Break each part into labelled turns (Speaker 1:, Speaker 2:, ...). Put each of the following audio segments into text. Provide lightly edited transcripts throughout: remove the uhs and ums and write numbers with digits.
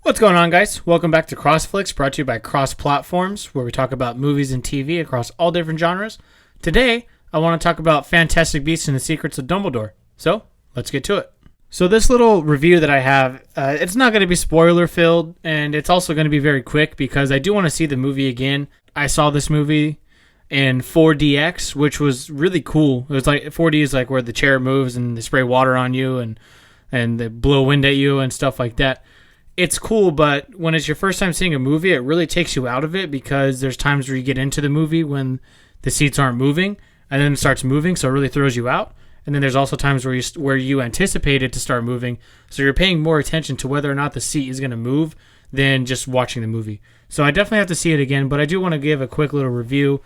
Speaker 1: What's going on, guys? Welcome back to CrossFlix, brought to you by Cross Platforms, where we talk about movies and TV across all different genres. Today, I want to talk about Fantastic Beasts and the Secrets of Dumbledore. So, let's get to it. So this little review that I have, it's not going to be spoiler-filled, and it's also going to be very quick because I do want to see the movie again. I saw this movie in 4DX, which was really cool. It was like 4D is like where the chair moves and they spray water on you and they blow wind at you and stuff like that. It's cool, but when it's your first time seeing a movie, it really takes you out of it because there's times where you get into the movie when the seats aren't moving and then it starts moving, so it really throws you out. And then there's also times where you anticipate it to start moving, so you're paying more attention to whether or not the seat is going to move than just watching the movie. So I definitely have to see it again, but I do want to give a quick little review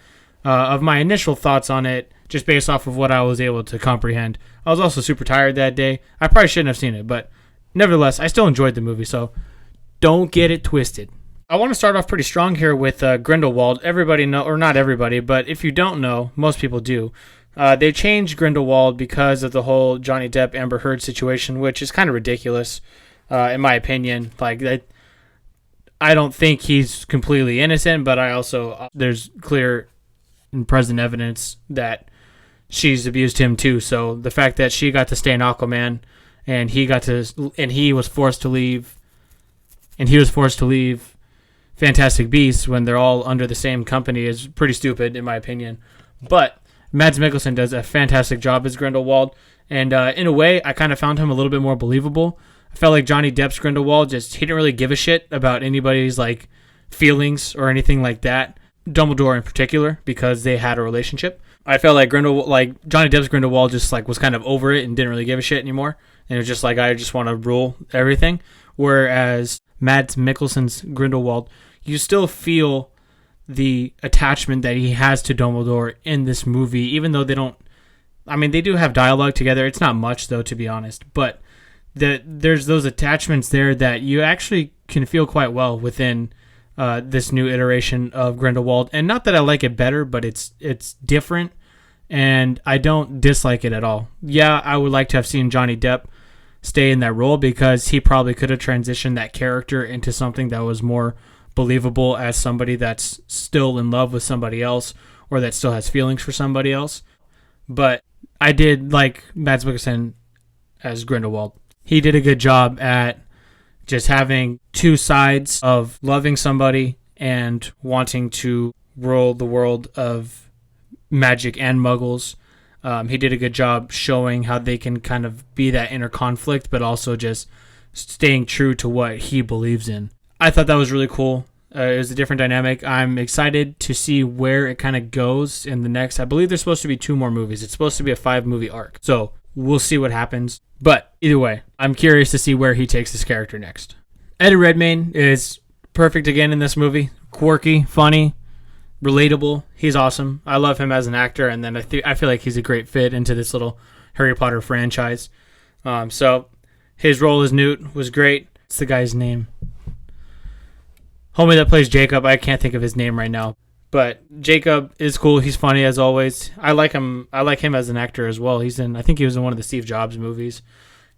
Speaker 1: of my initial thoughts on it, just based off of what I was able to comprehend. I was also super tired that day. I probably shouldn't have seen it, but nevertheless, I still enjoyed the movie, so don't get it twisted. I want to start off pretty strong here with Grindelwald. Everybody know, or not everybody, but if you don't know, most people do. They changed Grindelwald because of the whole Johnny Depp Amber Heard situation, which is kind of ridiculous, in my opinion. I don't think he's completely innocent, but I also there's clear and present evidence that she's abused him too. So the fact that she got to stay in Aquaman and he was forced to leave Fantastic Beasts when they're all under the same company is pretty stupid, in my opinion. But Mads Mikkelsen does a fantastic job as Grindelwald, and in a way, I kind of found him a little bit more believable. I felt like Johnny Depp's Grindelwald he didn't really give a shit about anybody's feelings or anything like that. Dumbledore in particular, because they had a relationship. I felt like Johnny Depp's Grindelwald was kind of over it and didn't really give a shit anymore, and it was just I just want to rule everything. Whereas Mads Mikkelsen's Grindelwald, you still feel the attachment that he has to Dumbledore in this movie, even though they do have dialogue together. It's not much, though, to be honest, but there's those attachments there that you actually can feel quite well within this new iteration of Grindelwald. And not that I like it better, but it's different, and I don't dislike it at all. Yeah, I would like to have seen Johnny Depp stay in that role because he probably could have transitioned that character into something that was more believable as somebody that's still in love with somebody else or that still has feelings for somebody else. But I did like Mads Mikkelsen as Grindelwald. He did a good job at just having two sides of loving somebody and wanting to rule the world of magic and muggles. He did a good job showing how they can kind of be that inner conflict, but also just staying true to what he believes in. I thought that was really cool. It was a different dynamic. I'm excited to see where it kind of goes in the next. I believe there's supposed to be 2 more movies. It's supposed to be a 5-movie arc. So we'll see what happens. But either way, I'm curious to see where he takes his character next. Eddie Redmayne is perfect again in this movie. Quirky, funny, relatable. He's awesome. I love him as an actor, and then I feel like he's a great fit into this little Harry Potter franchise. So his role as Newt was great. What's the guy's name? Homie that plays Jacob. I can't think of his name right now, but Jacob is cool. He's funny as always. I like him as an actor as well. I think he was in one of the Steve Jobs movies.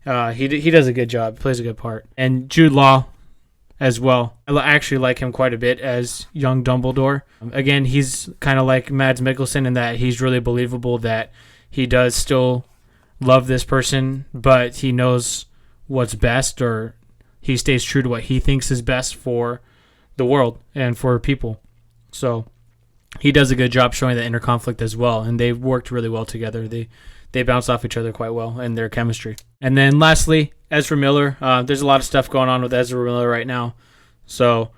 Speaker 1: He does a good job. He plays a good part. And Jude Law as well. I actually like him quite a bit as young Dumbledore. Again, he's kind of like Mads Mikkelsen in that he's really believable that he does still love this person, but he knows what's best, or he stays true to what he thinks is best for the world and for people. So he does a good job showing that inner conflict as well, and they've worked really well together. They bounce off each other quite well in their chemistry. And then lastly, Ezra Miller. There's a lot of stuff going on with Ezra Miller right now. So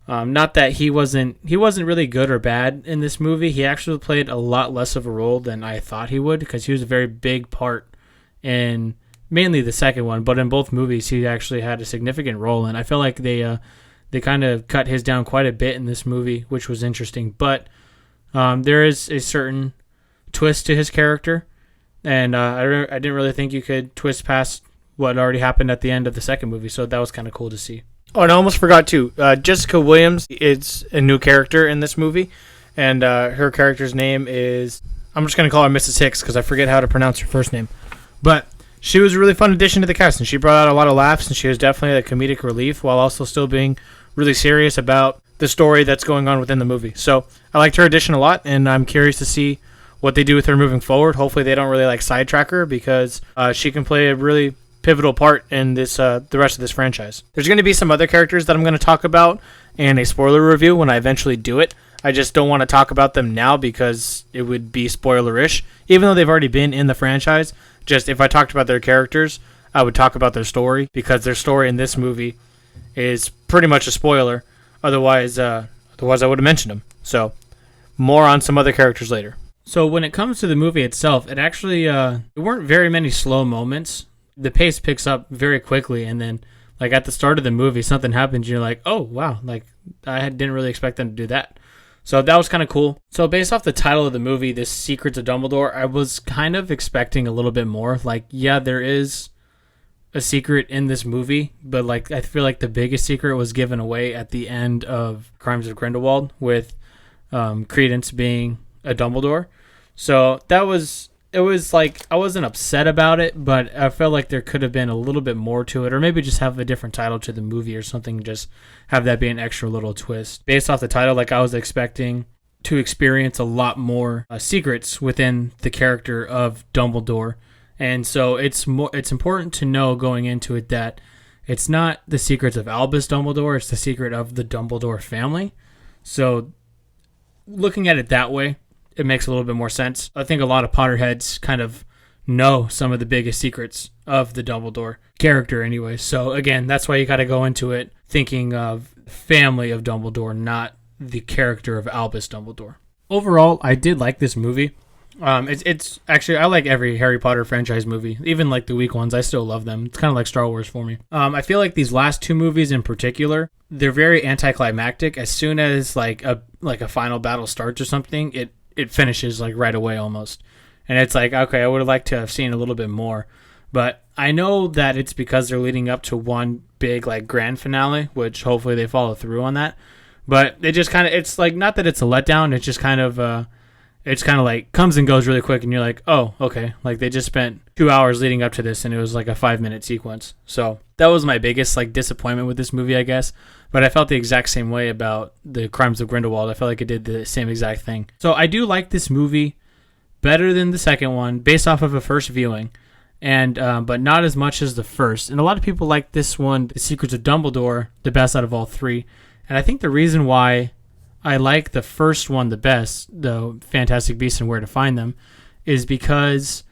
Speaker 1: not that he wasn't really good or bad in this movie. He actually played a lot less of a role than I thought he would, because he was a very big part in mainly the second one, but in both movies he actually had a significant role, and I feel like they kind of cut his down quite a bit in this movie, which was interesting. But there is a certain twist to his character, and I didn't really think you could twist past what already happened at the end of the second movie, so that was kind of cool to see. Oh, and I almost forgot too. Jessica Williams is a new character in this movie, and her character's name is, I'm just going to call her Mrs. Hicks because I forget how to pronounce her first name. But she was a really fun addition to the cast, and she brought out a lot of laughs, and she was definitely a comedic relief while also still being really serious about the story that's going on within the movie. So I liked her addition a lot, and I'm curious to see what they do with her moving forward. Hopefully they don't really like sidetrack her, because she can play a really pivotal part in this the rest of this franchise. There's going to be some other characters that I'm going to talk about in a spoiler review when I eventually do it. I just don't want to talk about them now because it would be spoilerish, even though they've already been in the franchise. Just if I talked about their characters, I would talk about their story, because their story in this movie is pretty much a spoiler. Otherwise I would have mentioned them. So more on some other characters later. So when it comes to the movie itself, it actually there weren't very many slow moments. The pace picks up very quickly, and then like at the start of the movie, something happens, and you're like, oh wow, like didn't really expect them to do that. So that was kind of cool. So based off the title of the movie, this Secrets of Dumbledore, I was kind of expecting a little bit more. Like, yeah, there is a secret in this movie, but like I feel like the biggest secret was given away at the end of Crimes of Grindelwald, with Credence being a Dumbledore. So it was like, I wasn't upset about it, but I felt like there could have been a little bit more to it, or maybe just have a different title to the movie or something, just have that be an extra little twist. Based off the title, like I was expecting to experience a lot more secrets within the character of Dumbledore. And so it's important to know going into it that it's not the secrets of Albus Dumbledore, it's the secret of the Dumbledore family. So looking at it that way, it makes a little bit more sense. I think a lot of Potterheads kind of know some of the biggest secrets of the Dumbledore character anyway. So again, that's why you got to go into it thinking of family of Dumbledore, not the character of Albus Dumbledore. Overall, I did like this movie. It's actually, I like every Harry Potter franchise movie, even like the weak ones. I still love them. It's kind of like Star Wars for me. I feel like these last two movies in particular, they're very anticlimactic. As soon as like a final battle starts or something, it finishes like right away almost. And it's like, okay, I would have liked to have seen a little bit more. But I know that it's because they're leading up to one big like grand finale, which hopefully they follow through on that. But it just kind of, it's like, not that it's a letdown, it's just kind of like comes and goes really quick, and you're like, oh, okay. Like they just spent 2 hours leading up to this, and it was like a 5-minute sequence. So that was my biggest like disappointment with this movie, I guess. But I felt the exact same way about the Crimes of Grindelwald. I felt like it did the same exact thing. So I do like this movie better than the second one, based off of a first viewing, and but not as much as the first. And a lot of people like this one, The Secrets of Dumbledore, the best out of all three. And I think the reason why I like the first one the best, the Fantastic Beasts and Where to Find Them, is because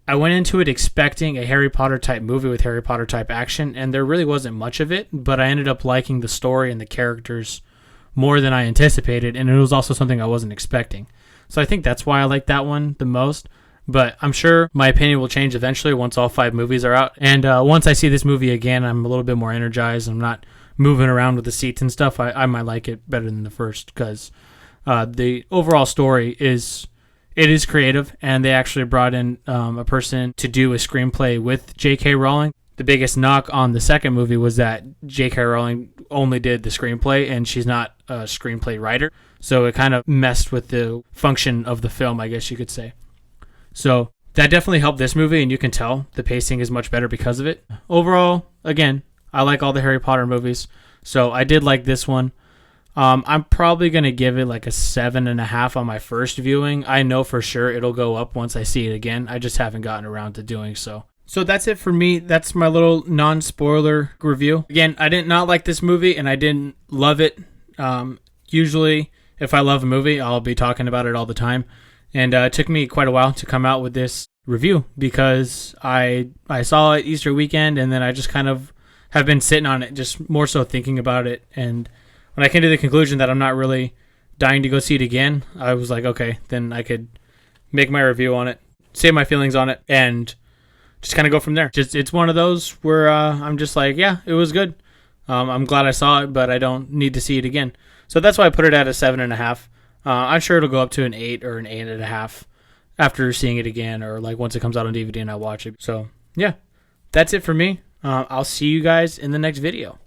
Speaker 1: I went into it expecting a Harry Potter type movie with Harry Potter type action, and there really wasn't much of it, but I ended up liking the story and the characters more than I anticipated, and it was also something I wasn't expecting. So I think that's why I like that one the most, but I'm sure my opinion will change eventually once all 5 movies are out, and once I see this movie again, I'm a little bit more energized. I'm not moving around with the seats and stuff. I might like it better than the first, because the overall story is creative, and they actually brought in a person to do a screenplay with J.K. Rowling. The biggest knock on the second movie was that J.K. Rowling only did the screenplay, and she's not a screenplay writer, so it kind of messed with the function of the film, I guess you could say. So that definitely helped this movie, and you can tell the pacing is much better because of it. Overall, again, I like all the Harry Potter movies, so I did like this one. I'm probably going to give it like a 7.5 on my first viewing. I know for sure it'll go up once I see it again. I just haven't gotten around to doing so. So that's it for me. That's my little non-spoiler review. Again, I did not like this movie, and I didn't love it. Usually, if I love a movie, I'll be talking about it all the time. And it took me quite a while to come out with this review, because I saw it Easter weekend, and then I just kind of have been sitting on it, just more so thinking about it. And when I came to the conclusion that I'm not really dying to go see it again, I was like, okay, then I could make my review on it, say my feelings on it, and just kind of go from there. It's one of those where I'm just like, yeah, it was good. I'm glad I saw it, but I don't need to see it again. So that's why I put it at a 7.5. I'm sure it'll go up to an 8 or an 8.5 after seeing it again, or like once it comes out on DVD and I watch it. So yeah, that's it for me. I'll see you guys in the next video.